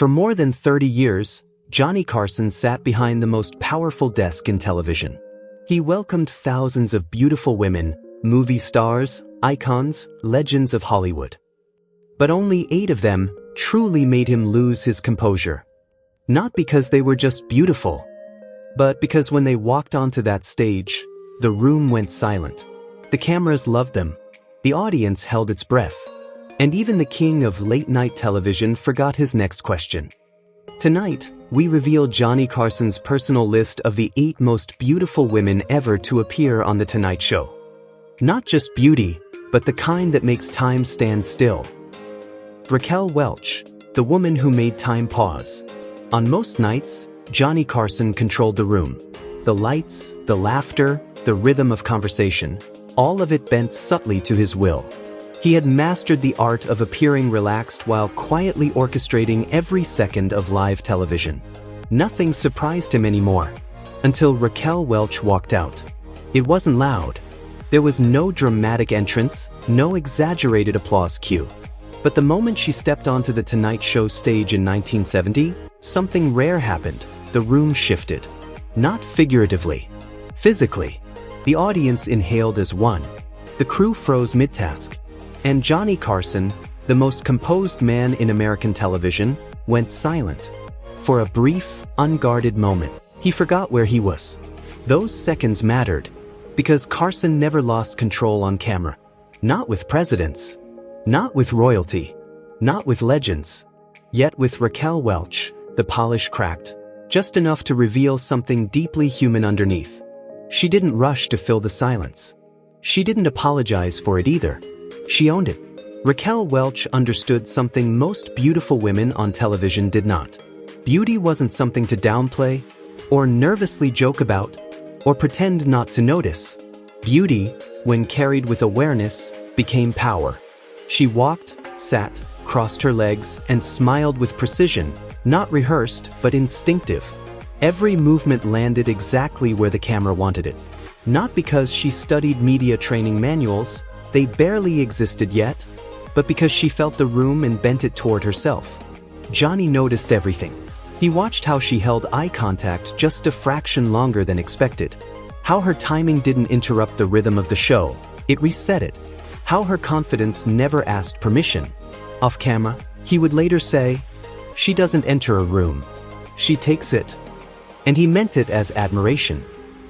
For more than 30 years, Johnny Carson sat behind the most powerful desk in television. He welcomed thousands of beautiful women, movie stars, icons, legends of Hollywood. But only 8 of them truly made him lose his composure. Not because they were just beautiful, but because when they walked onto that stage, the room went silent. The cameras loved them, the audience held its breath, and even the king of late-night television forgot his next question. Tonight, we reveal Johnny Carson's personal list of the 8 most beautiful women ever to appear on The Tonight Show. Not just beauty, but the kind that makes time stand still. Raquel Welch, the woman who made time pause. On most nights, Johnny Carson controlled the room. The lights, the laughter, the rhythm of conversation, all of it bent subtly to his will. He had mastered the art of appearing relaxed while quietly orchestrating every second of live television. Nothing surprised him anymore, until Raquel Welch walked out. It wasn't loud. There was no dramatic entrance, no exaggerated applause cue. But the moment she stepped onto the Tonight Show stage in 1970, something rare happened. The room shifted. Not figuratively. Physically. The audience inhaled as one. The crew froze mid-task. And Johnny Carson, the most composed man in American television, went silent. For a brief, unguarded moment, he forgot where he was. Those seconds mattered, because Carson never lost control on camera. Not with presidents. Not with royalty. Not with legends. Yet with Raquel Welch, the polish cracked, just enough to reveal something deeply human underneath. She didn't rush to fill the silence. She didn't apologize for it either. She owned it. Raquel Welch understood something most beautiful women on television did not. Beauty wasn't something to downplay, or nervously joke about, or pretend not to notice. Beauty, when carried with awareness, became power. She walked, sat, crossed her legs, and smiled with precision, not rehearsed, but instinctive. Every movement landed exactly where the camera wanted it. Not because she studied media training manuals, they barely existed yet, but because she felt the room and bent it toward herself. Johnny noticed everything. He watched how she held eye contact just a fraction longer than expected. How her timing didn't interrupt the rhythm of the show, it reset it. How her confidence never asked permission. Off camera, he would later say, "She doesn't enter a room. She takes it." And he meant it as admiration.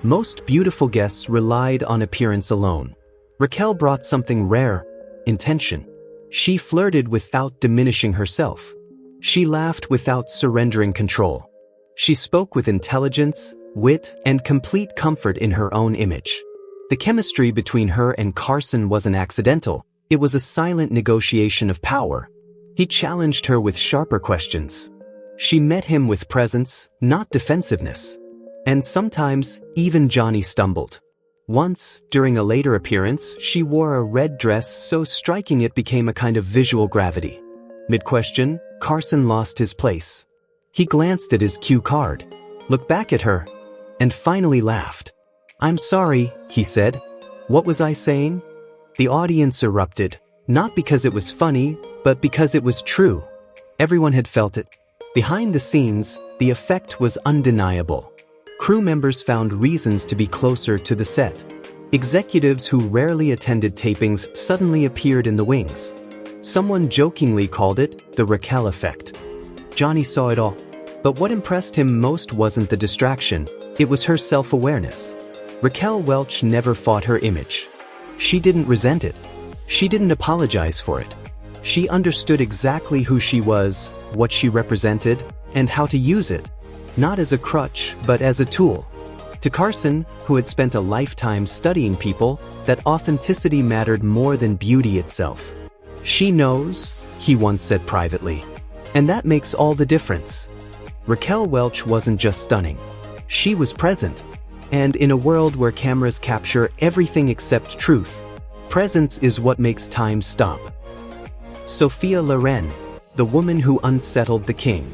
Most beautiful guests relied on appearance alone. Raquel brought something rare, intention. She flirted without diminishing herself. She laughed without surrendering control. She spoke with intelligence, wit, and complete comfort in her own image. The chemistry between her and Carson wasn't accidental. It was a silent negotiation of power. He challenged her with sharper questions. She met him with presence, not defensiveness. And sometimes, even Johnny stumbled. Once, during a later appearance, she wore a red dress so striking it became a kind of visual gravity. Mid-question, Carson lost his place. He glanced at his cue card, looked back at her, and finally laughed. "I'm sorry," he said. "What was I saying?" The audience erupted, not because it was funny, but because it was true. Everyone had felt it. Behind the scenes, the effect was undeniable. Crew members found reasons to be closer to the set. Executives who rarely attended tapings suddenly appeared in the wings. Someone jokingly called it the Raquel effect. Johnny saw it all. But what impressed him most wasn't the distraction, it was her self-awareness. Raquel Welch never fought her image. She didn't resent it. She didn't apologize for it. She understood exactly who she was, what she represented, and how to use it. Not as a crutch, but as a tool. To Carson, who had spent a lifetime studying people, that authenticity mattered more than beauty itself. "She knows," he once said privately. And that makes all the difference. Raquel Welch wasn't just stunning. She was present. And in a world where cameras capture everything except truth, presence is what makes time stop. Sophia Loren, the woman who unsettled the king.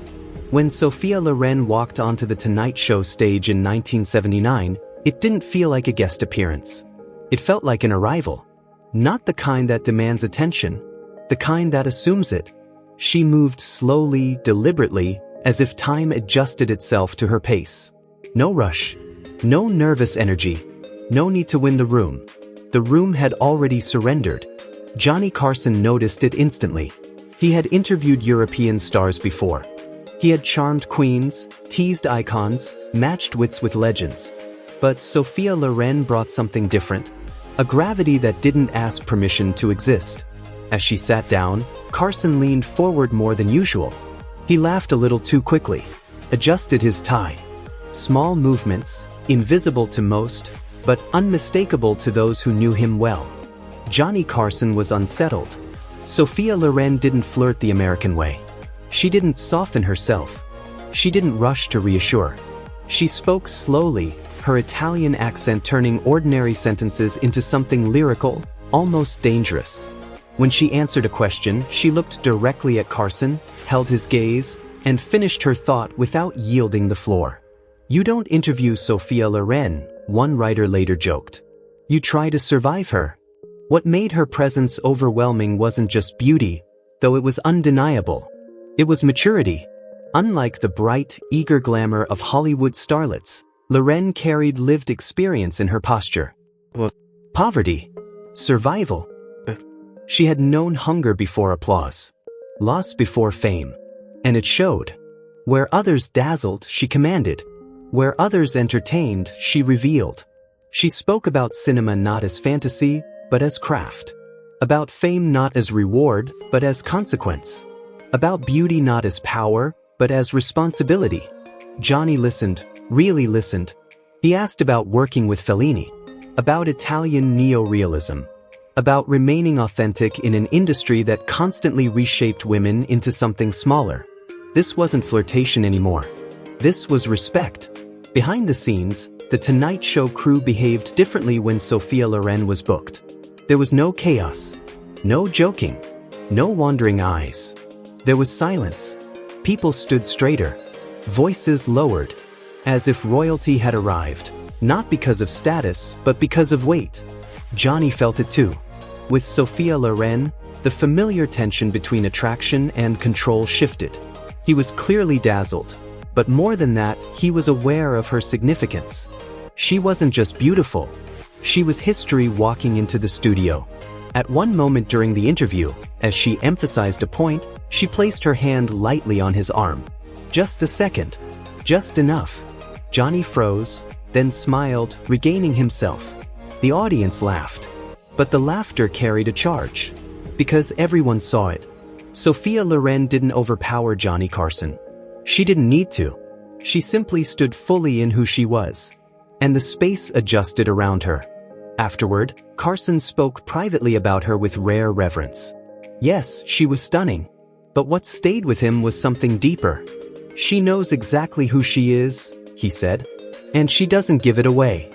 When Sophia Loren walked onto the Tonight Show stage in 1979, it didn't feel like a guest appearance. It felt like an arrival. Not the kind that demands attention, the kind that assumes it. She moved slowly, deliberately, as if time adjusted itself to her pace. No rush. No nervous energy. No need to win the room. The room had already surrendered. Johnny Carson noticed it instantly. He had interviewed European stars before. He had charmed queens, teased icons, matched wits with legends. But Sophia Loren brought something different. A gravity that didn't ask permission to exist. As she sat down, Carson leaned forward more than usual. He laughed a little too quickly, adjusted his tie. Small movements, invisible to most, but unmistakable to those who knew him well. Johnny Carson was unsettled. Sophia Loren didn't flirt the American way. She didn't soften herself. She didn't rush to reassure. She spoke slowly, her Italian accent turning ordinary sentences into something lyrical, almost dangerous. When she answered a question, she looked directly at Carson, held his gaze, and finished her thought without yielding the floor. "You don't interview Sophia Loren," one writer later joked. "You try to survive her." What made her presence overwhelming wasn't just beauty, though it was undeniable. It was maturity. Unlike the bright, eager glamour of Hollywood starlets, Loren carried lived experience in her posture. Poverty. Survival. She had known hunger before applause. Loss before fame. And it showed. Where others dazzled, she commanded. Where others entertained, she revealed. She spoke about cinema not as fantasy, but as craft. About fame not as reward, but as consequence. About beauty not as power, but as responsibility. Johnny listened, really listened. He asked about working with Fellini. About Italian neo-realism. About remaining authentic in an industry that constantly reshaped women into something smaller. This wasn't flirtation anymore. This was respect. Behind the scenes, the Tonight Show crew behaved differently when Sophia Loren was booked. There was no chaos. No joking. No wandering eyes. There was silence. People stood straighter. Voices lowered. As if royalty had arrived. Not because of status, but because of weight. Johnny felt it too. With Sophia Loren, the familiar tension between attraction and control shifted. He was clearly dazzled. But more than that, he was aware of her significance. She wasn't just beautiful. She was history walking into the studio. At one moment during the interview, as she emphasized a point, she placed her hand lightly on his arm. Just a second. Just enough. Johnny froze, then smiled, regaining himself. The audience laughed. But the laughter carried a charge. Because everyone saw it. Sophia Loren didn't overpower Johnny Carson. She didn't need to. She simply stood fully in who she was. And the space adjusted around her. Afterward, Carson spoke privately about her with rare reverence. Yes, she was stunning. But what stayed with him was something deeper. "She knows exactly who she is," he said. "And she doesn't give it away."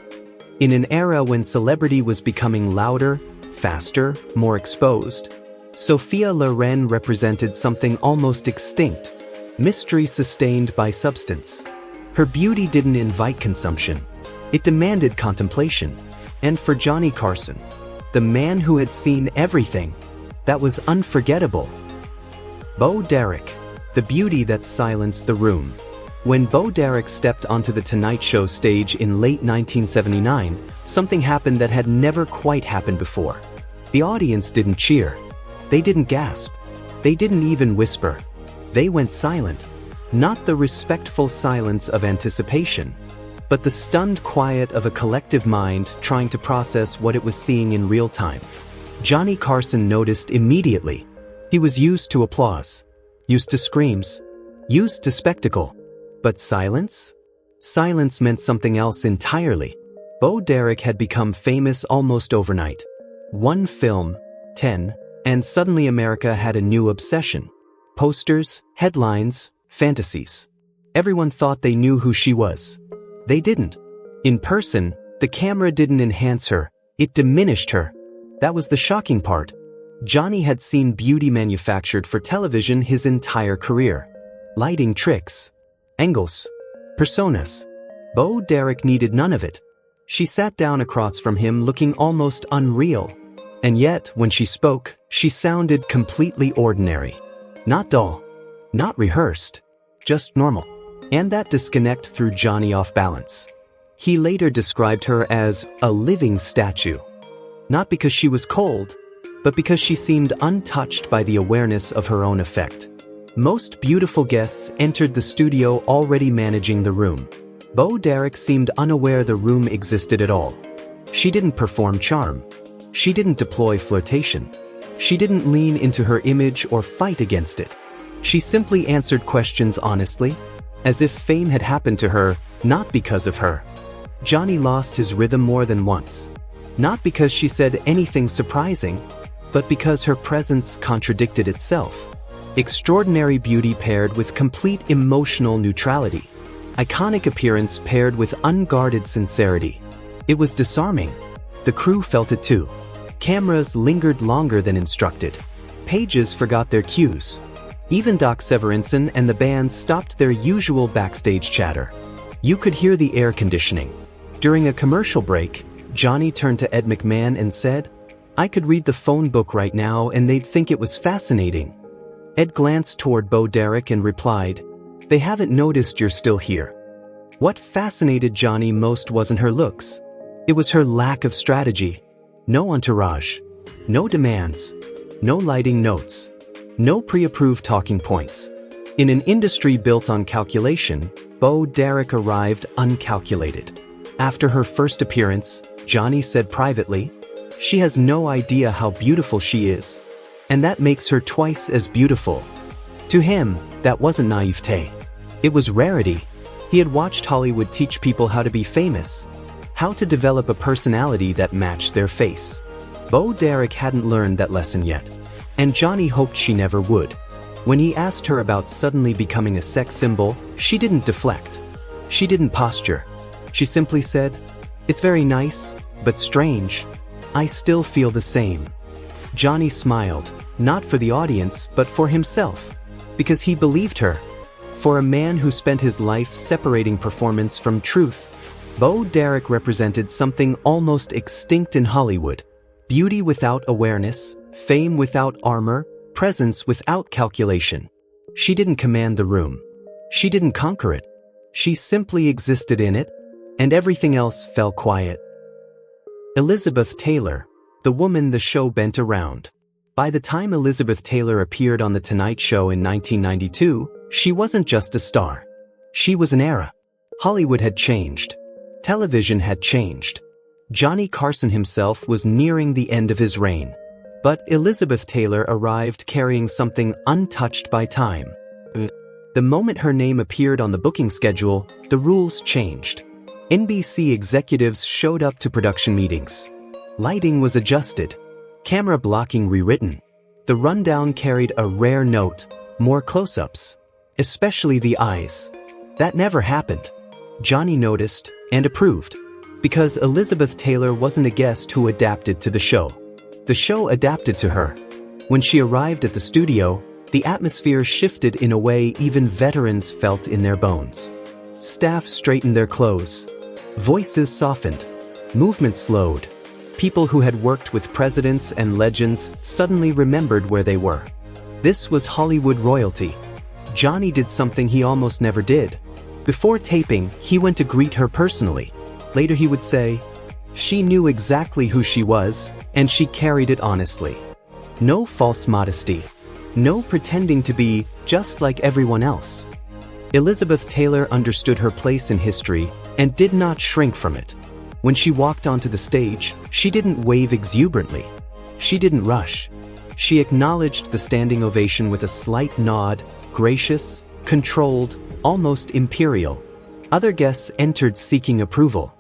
In an era when celebrity was becoming louder, faster, more exposed, Sophia Loren represented something almost extinct. Mystery sustained by substance. Her beauty didn't invite consumption. It demanded contemplation. And for Johnny Carson, the man who had seen everything, that was unforgettable. Bo Derek, the beauty that silenced the room. When Bo Derek stepped onto the Tonight Show stage in late 1979, something happened that had never quite happened before. The audience didn't cheer. They didn't gasp. They didn't even whisper. They went silent. Not the respectful silence of anticipation, but the stunned quiet of a collective mind trying to process what it was seeing in real time. Johnny Carson noticed immediately. He was used to applause, used to screams, used to spectacle. But silence? Silence meant something else entirely. Bo Derek had become famous almost overnight. One film, 10, and suddenly America had a new obsession. Posters, headlines, fantasies. Everyone thought they knew who she was. They didn't. In person, the camera didn't enhance her, it diminished her. That was the shocking part. Johnny had seen beauty manufactured for television his entire career. Lighting tricks, angles, personas. Bo Derek needed none of it. She sat down across from him looking almost unreal. And yet, when she spoke, she sounded completely ordinary. Not dull. Not rehearsed. Just normal. And that disconnect threw Johnny off balance. He later described her as a living statue. Not because she was cold, but because she seemed untouched by the awareness of her own effect. Most beautiful guests entered the studio already managing the room. Bo Derek seemed unaware the room existed at all. She didn't perform charm. She didn't deploy flirtation. She didn't lean into her image or fight against it. She simply answered questions honestly, as if fame had happened to her, not because of her. Johnny lost his rhythm more than once. Not because she said anything surprising, but because her presence contradicted itself. Extraordinary beauty paired with complete emotional neutrality. Iconic appearance paired with unguarded sincerity. It was disarming. The crew felt it too. Cameras lingered longer than instructed. Pages forgot their cues. Even Doc Severinsen and the band stopped their usual backstage chatter. You could hear the air conditioning. During a commercial break, Johnny turned to Ed McMahon and said, "I could read the phone book right now and they'd think it was fascinating." Ed glanced toward Bo Derek and replied, "They haven't noticed you're still here." What fascinated Johnny most wasn't her looks. It was her lack of strategy. No entourage. No demands. No lighting notes. No pre-approved talking points. In an industry built on calculation, Bo Derek arrived uncalculated. After her first appearance, Johnny said privately, "She has no idea how beautiful she is. And that makes her twice as beautiful." To him, that wasn't naivete. It was rarity. He had watched Hollywood teach people how to be famous, how to develop a personality that matched their face. Bo Derek hadn't learned that lesson yet, and Johnny hoped she never would. When he asked her about suddenly becoming a sex symbol, she didn't deflect. She didn't posture. She simply said, "It's very nice, but strange. I still feel the same." Johnny smiled, not for the audience, but for himself, because he believed her. For a man who spent his life separating performance from truth, Bo Derek represented something almost extinct in Hollywood. Beauty without awareness, fame without armor, presence without calculation. She didn't command the room. She didn't conquer it. She simply existed in it, and everything else fell quiet. Elizabeth Taylor, the woman the show bent around. By the time Elizabeth Taylor appeared on The Tonight Show in 1992, she wasn't just a star. She was an era. Hollywood had changed. Television had changed. Johnny Carson himself was nearing the end of his reign. But Elizabeth Taylor arrived carrying something untouched by time. The moment her name appeared on the booking schedule, the rules changed. NBC executives showed up to production meetings. Lighting was adjusted. Camera blocking rewritten. The rundown carried a rare note, more close-ups. Especially the eyes. That never happened. Johnny noticed and approved. Because Elizabeth Taylor wasn't a guest who adapted to the show. The show adapted to her. When she arrived at the studio, the atmosphere shifted in a way even veterans felt in their bones. Staff straightened their clothes. Voices softened. Movement slowed. People who had worked with presidents and legends suddenly remembered where they were. This was Hollywood royalty. Johnny did something he almost never did. Before taping, he went to greet her personally. Later he would say, "She knew exactly who she was, and she carried it honestly." No false modesty. No pretending to be just like everyone else. Elizabeth Taylor understood her place in history and did not shrink from it. When she walked onto the stage, she didn't wave exuberantly. She didn't rush. She acknowledged the standing ovation with a slight nod, gracious, controlled, almost imperial. Other guests entered seeking approval.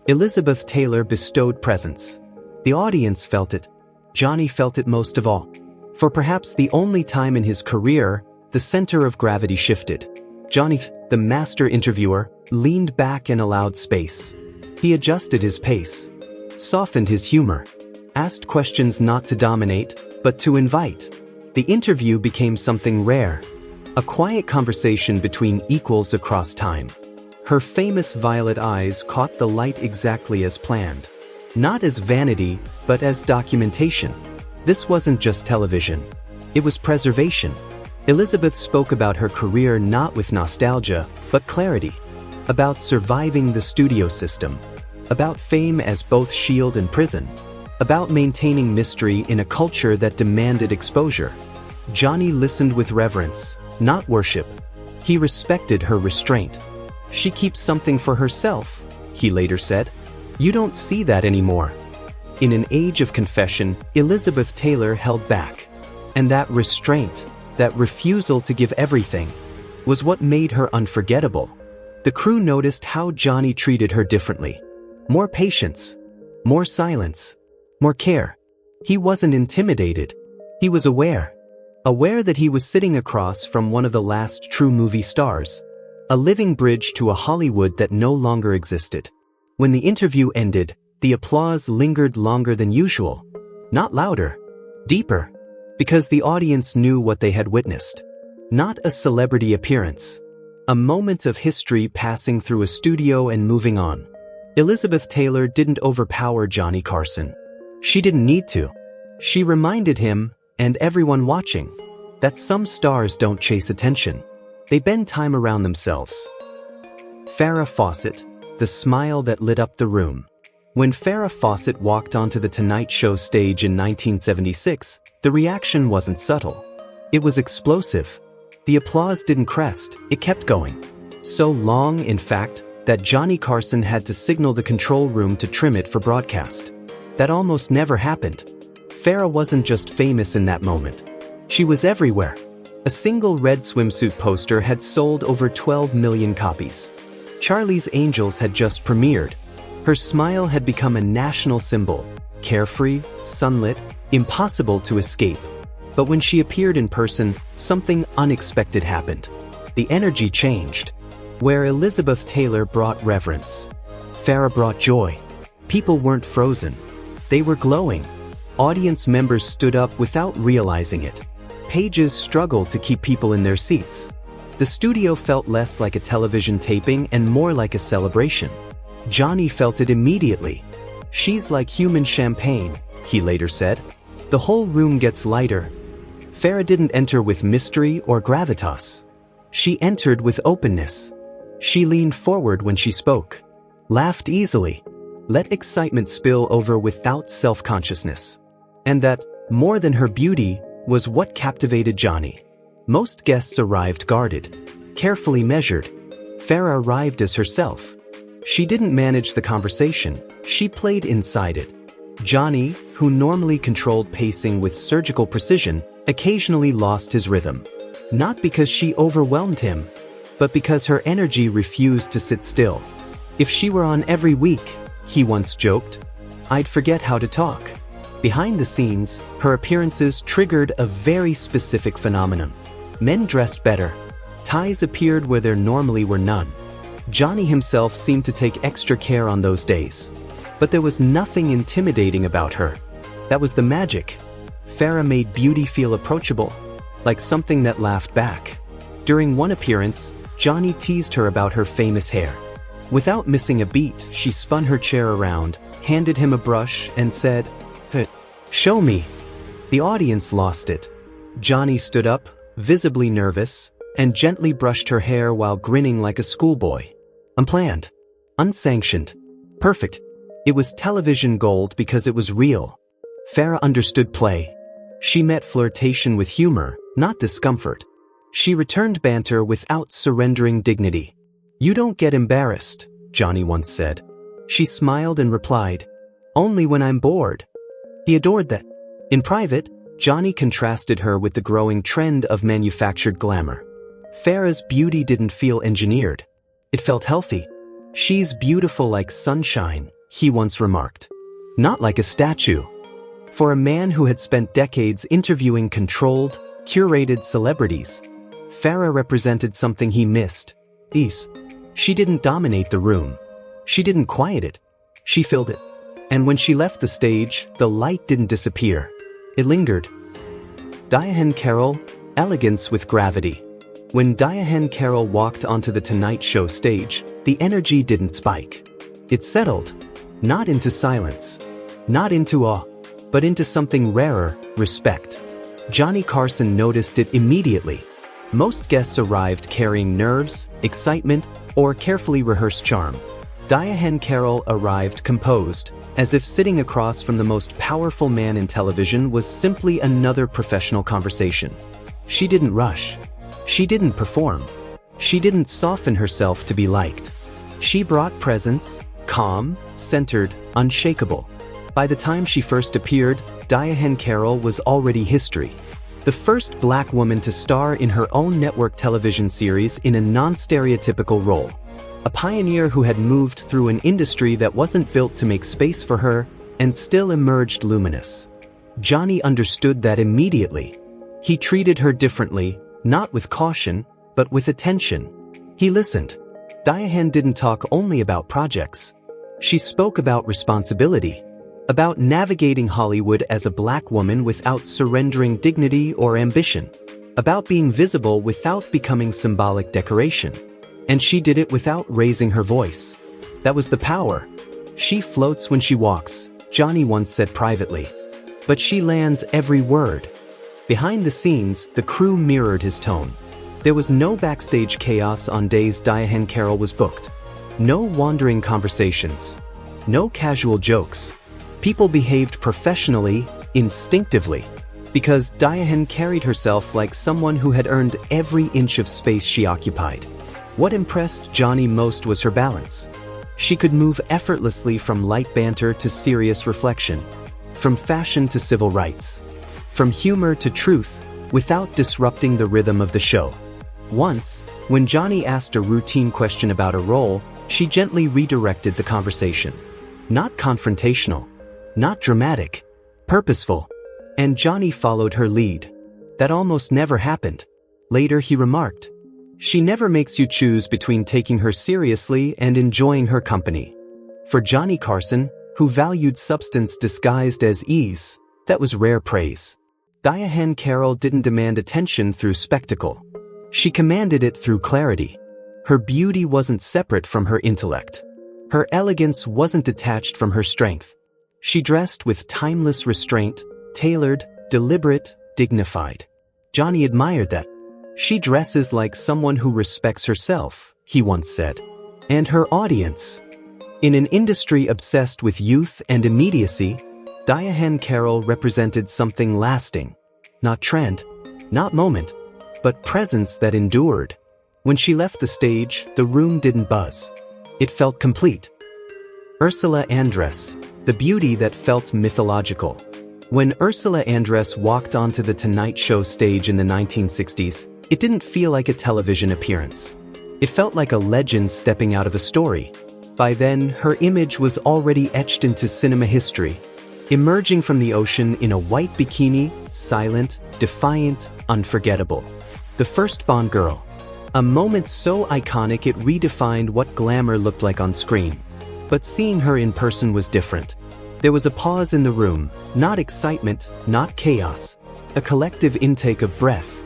Elizabeth Taylor bestowed presence. The audience felt it. Johnny felt it most of all. For perhaps the only time in his career, the center of gravity shifted. Johnny, the master interviewer, leaned back and allowed space. He adjusted his pace, softened his humor, asked questions not to dominate, but to invite. The interview became something rare, a quiet conversation between equals across time. Her famous violet eyes caught the light exactly as planned. Not as vanity, but as documentation. This wasn't just television. It was preservation. Elizabeth spoke about her career not with nostalgia, but clarity. About surviving the studio system. About fame as both shield and prison. About maintaining mystery in a culture that demanded exposure. Johnny listened with reverence, not worship. He respected her restraint. "She keeps something for herself," he later said. "You don't see that anymore." In an age of confession, Elizabeth Taylor held back. And that restraint, that refusal to give everything, was what made her unforgettable. The crew noticed how Johnny treated her differently. More patience. More silence. More care. He wasn't intimidated. He was aware. Aware that he was sitting across from one of the last true movie stars. A living bridge to a Hollywood that no longer existed. When the interview ended, the applause lingered longer than usual. Not louder. Deeper. Because the audience knew what they had witnessed. Not a celebrity appearance. A moment of history passing through a studio and moving on. Elizabeth Taylor didn't overpower Johnny Carson. She didn't need to. She reminded him, and everyone watching, that some stars don't chase attention. They bend time around themselves. Farrah Fawcett, the smile that lit up the room. When Farrah Fawcett walked onto the Tonight Show stage in 1976, the reaction wasn't subtle. It was explosive. The applause didn't crest, it kept going. So long, in fact, that Johnny Carson had to signal the control room to trim it for broadcast. That almost never happened. Farrah wasn't just famous in that moment. She was everywhere. A single red swimsuit poster had sold over 12 million copies. Charlie's Angels had just premiered. Her smile had become a national symbol. Carefree, sunlit, impossible to escape. But when she appeared in person, something unexpected happened. The energy changed. Where Elizabeth Taylor brought reverence, Farrah brought joy. People weren't frozen. They were glowing. Audience members stood up without realizing it. Pages struggled to keep people in their seats. The studio felt less like a television taping and more like a celebration. Johnny felt it immediately. "She's like human champagne," he later said. "The whole room gets lighter." Farrah didn't enter with mystery or gravitas. She entered with openness. She leaned forward when she spoke. Laughed easily. Let excitement spill over without self-consciousness. And that, more than her beauty, was what captivated Johnny. Most guests arrived guarded, carefully measured. Farrah arrived as herself. She didn't manage the conversation, she played inside it. Johnny, who normally controlled pacing with surgical precision, occasionally lost his rhythm. Not because she overwhelmed him, but because her energy refused to sit still. "If she were on every week," he once joked, "I'd forget how to talk." Behind the scenes, her appearances triggered a very specific phenomenon. Men dressed better. Ties appeared where there normally were none. Johnny himself seemed to take extra care on those days. But there was nothing intimidating about her. That was the magic. Farrah made beauty feel approachable, like something that laughed back. During one appearance, Johnny teased her about her famous hair. Without missing a beat, she spun her chair around, handed him a brush, and said, "Hey, show me." The audience lost it. Johnny stood up, visibly nervous, and gently brushed her hair while grinning like a schoolboy. Unplanned. Unsanctioned. Perfect. It was television gold because it was real. Farrah understood play. She met flirtation with humor, not discomfort. She returned banter without surrendering dignity. "You don't get embarrassed," Johnny once said. She smiled and replied, "Only when I'm bored." He adored that. In private, Johnny contrasted her with the growing trend of manufactured glamour. Farrah's beauty didn't feel engineered. It felt healthy. "She's beautiful like sunshine," he once remarked. Not like a statue. For a man who had spent decades interviewing controlled, curated celebrities, Farrah represented something he missed. Ease. She didn't dominate the room. She didn't quiet it. She filled it. And when she left the stage, the light didn't disappear. It lingered. Diane Carroll, elegance with gravity. When Diane Carroll walked onto the Tonight Show stage, the energy didn't spike. It settled. Not into silence. Not into awe. But into something rarer, respect. Johnny Carson noticed it immediately. Most guests arrived carrying nerves, excitement, or carefully rehearsed charm. Diane Carroll arrived composed, as if sitting across from the most powerful man in television was simply another professional conversation. She didn't rush. She didn't perform. She didn't soften herself to be liked. She brought presence, calm, centered, unshakable. By the time she first appeared, Diane Carroll was already history. The first black woman to star in her own network television series in a non-stereotypical role. A pioneer who had moved through an industry that wasn't built to make space for her and still emerged luminous. Johnny understood that immediately. He treated her differently, not with caution, but with attention. He listened. Diane didn't talk only about projects. She spoke about responsibility, about navigating Hollywood as a black woman without surrendering dignity or ambition, about being visible without becoming symbolic decoration. And she did it without raising her voice. That was the power. She floats when she walks, Johnny once said privately. But she lands every word. Behind the scenes, the crew mirrored his tone. There was no backstage chaos on days Diane Carroll was booked. No wandering conversations. No casual jokes. People behaved professionally, instinctively. Because Diane carried herself like someone who had earned every inch of space she occupied. What impressed Johnny most was her balance. She could move effortlessly from light banter to serious reflection, from fashion to civil rights, from humor to truth, without disrupting the rhythm of the show. Once, when Johnny asked a routine question about a role, she gently redirected the conversation. Not confrontational, not dramatic, purposeful. And Johnny followed her lead. That almost never happened. Later he remarked, "She never makes you choose between taking her seriously and enjoying her company." For Johnny Carson, who valued substance disguised as ease, that was rare praise. Diane Carroll didn't demand attention through spectacle. She commanded it through clarity. Her beauty wasn't separate from her intellect. Her elegance wasn't detached from her strength. She dressed with timeless restraint, tailored, deliberate, dignified. Johnny admired that. "She dresses like someone who respects herself," he once said. And her audience. In an industry obsessed with youth and immediacy, Diane Carroll represented something lasting. Not trend, not moment, but presence that endured. When she left the stage, the room didn't buzz. It felt complete. Ursula Andress, the beauty that felt mythological. When Ursula Andress walked onto the Tonight Show stage in the 1960s, it didn't feel like a television appearance. It felt like a legend stepping out of a story. By then, her image was already etched into cinema history. Emerging from the ocean in a white bikini, silent, defiant, unforgettable. The first Bond girl. A moment so iconic it redefined what glamour looked like on screen. But seeing her in person was different. There was a pause in the room, not excitement, not chaos. A collective intake of breath.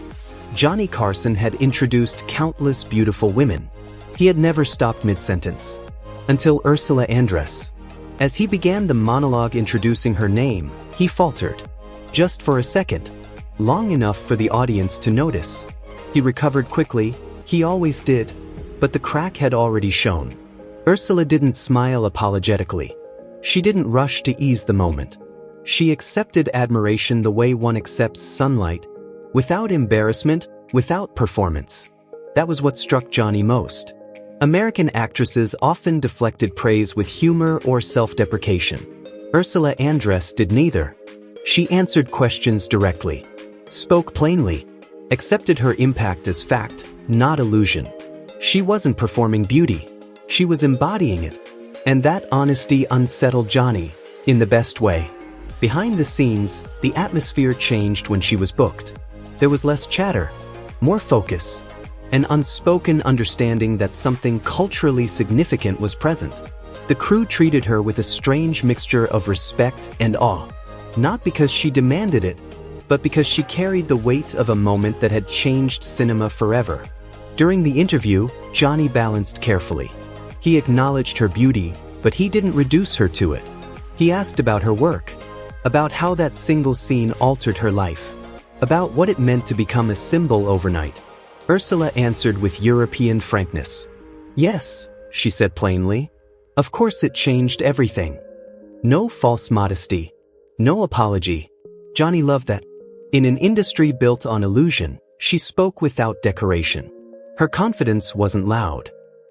Johnny Carson had introduced countless beautiful women. He had never stopped mid-sentence. Until Ursula Andress. As he began the monologue introducing her name, he faltered. Just for a second. Long enough for the audience to notice. He recovered quickly, he always did. But the crack had already shown. Ursula didn't smile apologetically. She didn't rush to ease the moment. She accepted admiration the way one accepts sunlight. Without embarrassment, without performance. That was what struck Johnny most. American actresses often deflected praise with humor or self-deprecation. Ursula Andress did neither. She answered questions directly, spoke plainly, accepted her impact as fact, not illusion. She wasn't performing beauty. She was embodying it. And that honesty unsettled Johnny, in the best way. Behind the scenes, the atmosphere changed when she was booked. There was less chatter, more focus, an unspoken understanding that something culturally significant was present. The crew treated her with a strange mixture of respect and awe, not because she demanded it, but because she carried the weight of a moment that had changed cinema forever. During the interview, Johnny balanced carefully. He acknowledged her beauty, but he didn't reduce her to it. He asked about her work, about how that single scene altered her life, about what it meant to become a symbol overnight. Ursula answered with European frankness. Yes, she said plainly. Of course it changed everything. No false modesty. No apology. Johnny loved that. In an industry built on illusion, she spoke without decoration. Her confidence wasn't loud.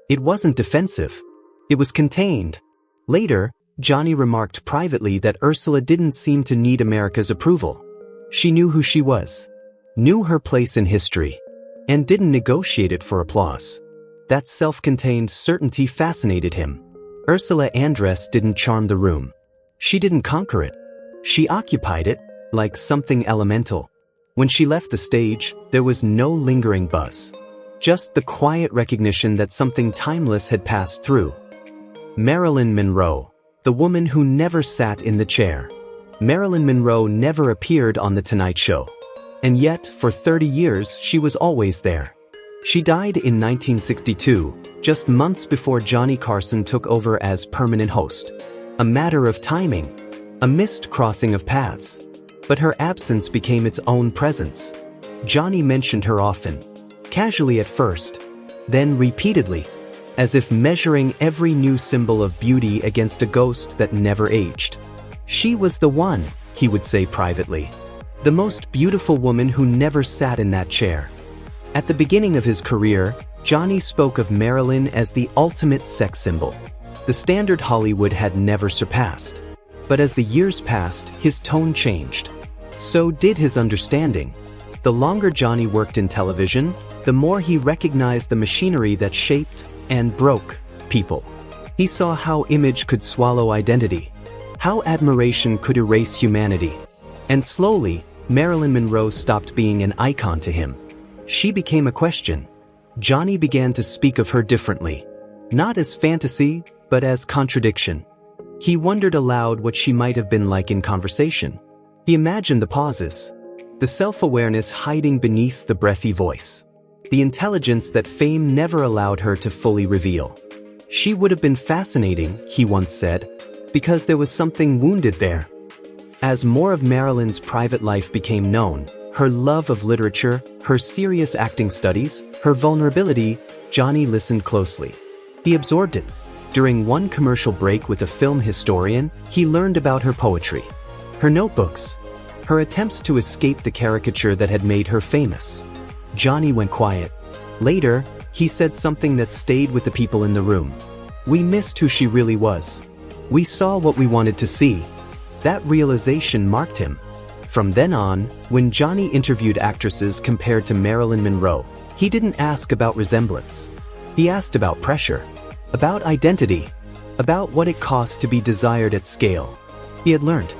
It wasn't defensive. It was contained. Later, Johnny remarked privately that Ursula didn't seem to need America's approval. She knew who she was, knew her place in history, and didn't negotiate it for applause. That self-contained certainty fascinated him. Ursula Andress didn't charm the room. She didn't conquer it. She occupied it, like something elemental. When she left the stage, there was no lingering buzz. Just the quiet recognition that something timeless had passed through. Marilyn Monroe, the woman who never sat in the chair. Marilyn Monroe never appeared on The Tonight Show. And yet, for 30 years, she was always there. She died in 1962, just months before Johnny Carson took over as permanent host. A matter of timing, a missed crossing of paths. But her absence became its own presence. Johnny mentioned her often, casually at first, then repeatedly, as if measuring every new symbol of beauty against a ghost that never aged. She was the one, he would say privately. The most beautiful woman who never sat in that chair. At the beginning of his career, Johnny spoke of Marilyn as the ultimate sex symbol. The standard Hollywood had never surpassed. But as the years passed, his tone changed. So did his understanding. The longer Johnny worked in television, the more he recognized the machinery that shaped and broke people. He saw how image could swallow identity, how admiration could erase humanity. And slowly, Marilyn Monroe stopped being an icon to him. She became a question. Johnny began to speak of her differently. Not as fantasy, but as contradiction. He wondered aloud what she might have been like in conversation. He imagined the pauses, the self-awareness hiding beneath the breathy voice, the intelligence that fame never allowed her to fully reveal. She would have been fascinating, he once said, because there was something wounded there. As more of Marilyn's private life became known, her love of literature, her serious acting studies, her vulnerability, Johnny listened closely. He absorbed it. During one commercial break with a film historian, he learned about her poetry, her notebooks, her attempts to escape the caricature that had made her famous. Johnny went quiet. Later, he said something that stayed with the people in the room. We missed who she really was. We saw what we wanted to see. That realization marked him. From then on, when Johnny interviewed actresses compared to Marilyn Monroe, he didn't ask about resemblance. He asked about pressure, about identity, about what it cost to be desired at scale. He had learned.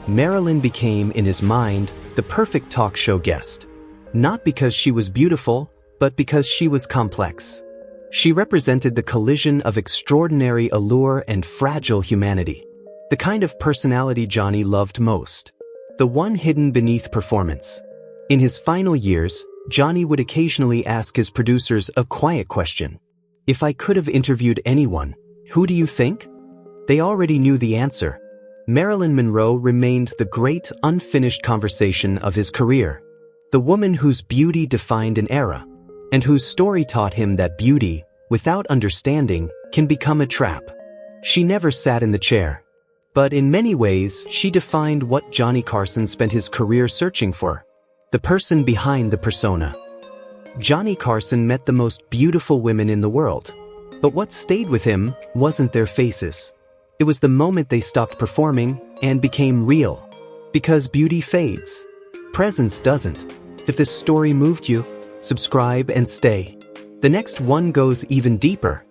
Marilyn became, in his mind, the perfect talk show guest. Not because she was beautiful, but because she was complex. She represented the collision of extraordinary allure and fragile humanity. The kind of personality Johnny loved most. The one hidden beneath performance. In his final years, Johnny would occasionally ask his producers a quiet question. If I could have interviewed anyone, who do you think? They already knew the answer. Marilyn Monroe remained the great unfinished conversation of his career. The woman whose beauty defined an era, and whose story taught him that beauty, without understanding, can become a trap. She never sat in the chair. But in many ways, she defined what Johnny Carson spent his career searching for. The person behind the persona. Johnny Carson met the most beautiful women in the world. But what stayed with him wasn't their faces. It was the moment they stopped performing and became real. Because beauty fades. Presence doesn't. If this story moved you, subscribe and stay. The next one goes even deeper.